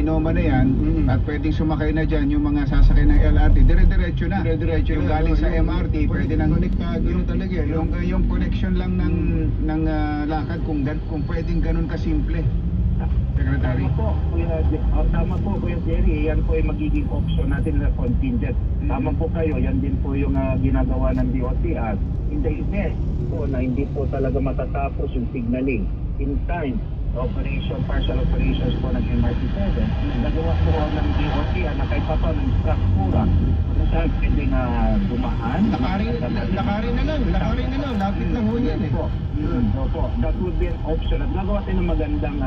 Trinoma na yan, at pwedeng sumakay na dyan yung mga sasakay ng LRT, dire-diretso na. Dire-diretso yung na. galing sa Yung- MRT, pwede nang konektado na talaga, no? yung connection lang ng lakad kung pwedeng ganun kasimple. Secretary. Tama po Kuya Jerry, yan po ay magiging option natin na contingent. Tama po kayo, yan din po yung ginagawa ng DOTR. In the event po na hindi po talaga matatapos yung signaling in time, partial operations po ng MRT7, nagawa po ng DOTR na kahit pa pa ng struktura kung saan pwedeng dumaan. Lakarin na lang, lapit lang ho yan eh. Opo, that would be an option. At nagawa tayo ng magandang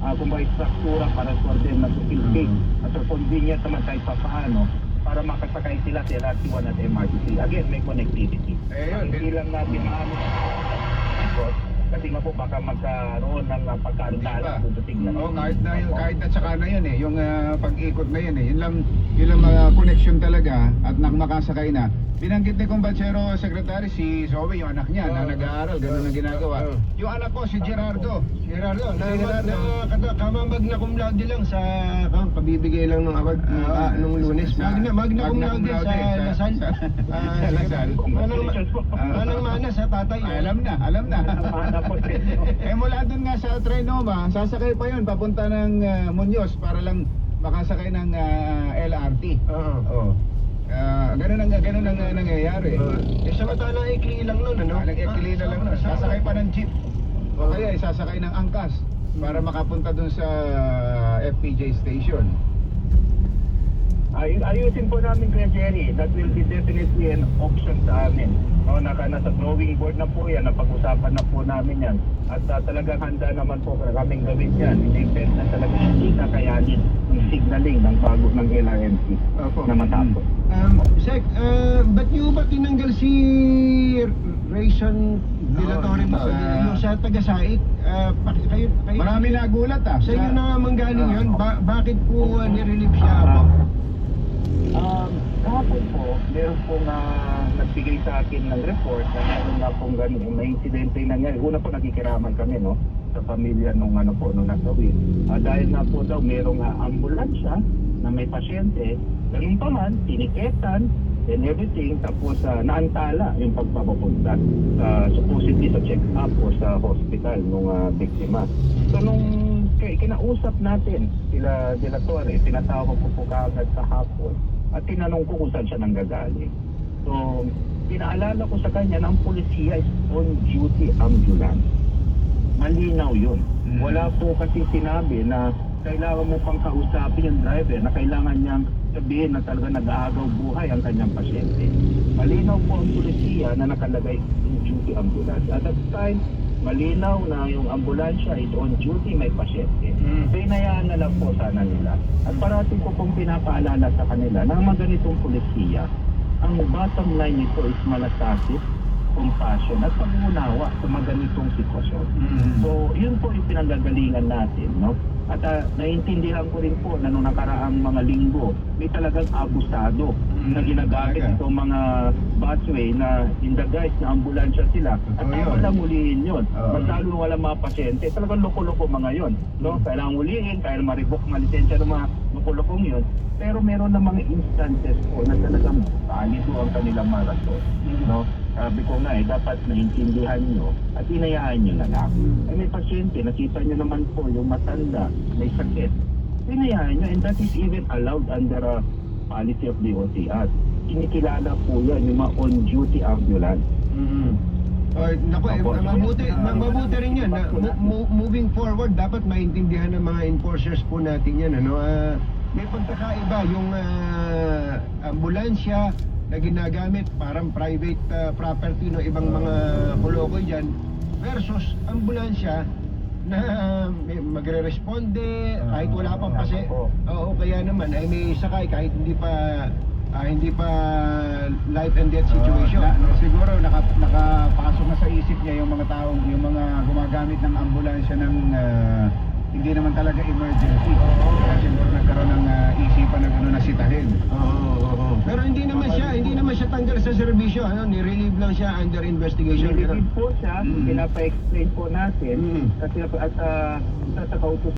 kung ba struktura para for them na facilitate at convenient naman kahit pa paano para makasakay sila sa LRT1 at MRT3. Again, may connectivity. Hindi lang natin maano kasi nga po baka magkaroon ng pagkaantala kung tingnan. Kahit na tsaka na yun eh, yung pag-ikot na yun eh, yun lang connection talaga at makasakay na. Binanggit ni Kumbachero Secretary si Zoe, yung anak niya na nag-aaral, ganun ang ginagawa. Yung anak ko si Gerardo, kamamag na cum laude lang sa pabibigay lang ng award nung Lunes. Magna cum laude sa Lasal. Lasal. Manang mana sa tatay. Alam na. Mula dun nga sa Trinoma, sasakay pa yun papunta ng Muñoz para lang makasakay ng LRT. Oo. Ganun ang nangyayari. Samantala ikli lang nun, ano? Ikli na lang nun. Sasakay pa ng jeep. O kaya sasakay ng angkas para makapunta dun sa FPJ station. Ayusin po namin Kuya Jerry, that will be definitely an option sa amin. Nasa drawing board na po yan, napag-usapan na po namin yan. At talagang handa naman po kaming gawin yan. In-event na talaga hindi kakayanin ng signaling ng bago ng LRMC na matapos. Sec, ba't nyo ba tinanggal si Rayson De La Torre ba? Yung sa taga-Sait? Kayo, Marami nagulat sa inyo na manggaling yun? Bakit po nirelieve siya? Kahapon po, meron pong nagbigay sa akin ng report na meron nga pong ganun, may insidente na nangyari. Una po nakikiraman kami sa pamilya nung nasawi. Dahil nga po daw merong ambulansya na may pasyente, ganun pa man, tiniketan and everything, tapos naantala yung pagpapapunta supposedly sa check-up o sa hospital nung biktima. So nung kinausap natin sila De La Torre, tinatawag ko po kaagad sa hapon at tinanong ko kung saan siya nanggagaling. So pinaalala ko sa kanya na ang polisiya is on duty ambulance. Malinaw yun. Wala po kasi sinabi na kailangan mo pang kausapin yung driver na kailangan niyang sabihin na talaga nag-aagaw buhay ang kanyang pasyente. Malinaw po ang polisiya na nakalagay in duty ambulance. At that time, malinaw na yung ambulansya is on duty, may pasyente. So inayaan na lang po sana nila. At parating ko pong pinapaalala sa kanila na mga ganitong polisiya, ang bottom line nito is malasakit, compassion at pag-unawa sa mga ganitong sitwasyon. So yun po yung pinanggagalingan natin, no? At naiintindihan ko rin po na nung nakaraang mga linggo, may talagang abusado na ginagamit itong mga busway na in the guise na ambulansya sila. At walang hulihin yun. Masyado walang mga pasyente. Talagang loko-loko mga yun. No? Kailangan hulihin, kaya ma-revoke mga lisensya ng mga loko-lokong yun. Pero meron na mga instances po na talagang valido ang kanilang mga rason. No? Sabi ko nga dapat naintindihan nyo at inayaan nyo na lang. May pasyente, nakita nyo naman po yung matanda, may sakit. Inayaan nyo and that is even allowed under a policy of DOTR. Kinikilala po yan yung mga on-duty ambulance. Mabuti rin yan. Moving forward, dapat maintindihan ng mga enforcers po natin yan. May pagkakaiba yung ambulansya na ginagamit parang private property ng ibang mga kolokoy dyan versus ambulansya na magre-responde kahit wala pang pase. Oo, kaya naman ay may sakay kahit hindi pa life and death situation. Siguro nakapasok na sa isip niya yung mga taong, yung mga gumagamit ng ambulansya ng hindi naman talaga emergency. Kaya siguro nagkaroon ng isipan na gano'n na sitahin. Pero hindi naman siya tanggal sa serbisyo, ni-relieve lang siya under investigation. Ni-relieve po siya, pinapa-explain po natin kasi at sa kautos